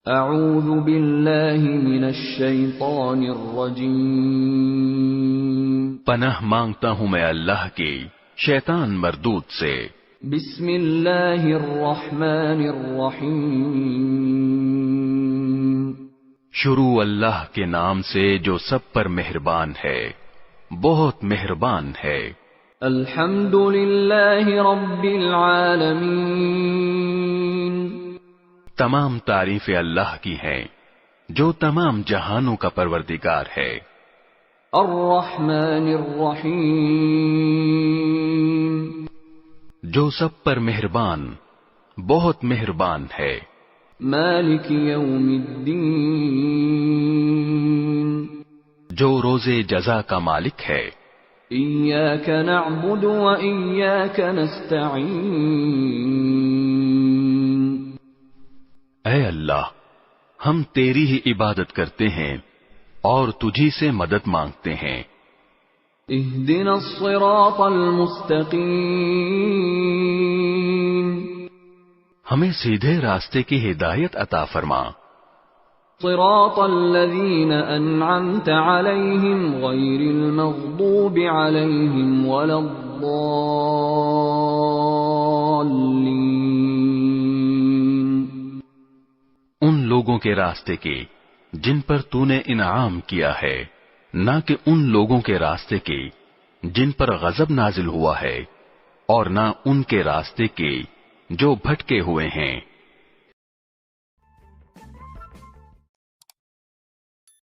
اعوذ باللہ من الشیطان الرجیم، پناہ مانگتا ہوں میں اللہ کی شیطان مردود سے۔ بسم اللہ الرحمن الرحیم، شروع اللہ کے نام سے جو سب پر مہربان ہے، بہت مہربان ہے۔ الحمد للہ رب العالمین، تمام تعریفیں اللہ کی ہیں جو تمام جہانوں کا پروردگار ہے۔ الرحمن الرحیم، جو سب پر مہربان، بہت مہربان ہے۔ مالک یوم الدین، جو روز جزا کا مالک ہے۔ ایاک نعبد و ایاک نستعین، اے اللہ، ہم تیری ہی عبادت کرتے ہیں اور تجھی سے مدد مانگتے ہیں۔ اہدنا الصراط المستقیم، ہمیں سیدھے راستے کی ہدایت عطا فرما۔ صراط الذین انعمت علیہم غیر المغضوب علیہم ولا الضالین، ان لوگوں کے راستے کی جن پر تو نے انعام کیا ہے، نہ کہ ان لوگوں کے راستے کی جن پر غضب نازل ہوا ہے، اور نہ ان کے راستے کی جو بھٹکے ہوئے ہیں۔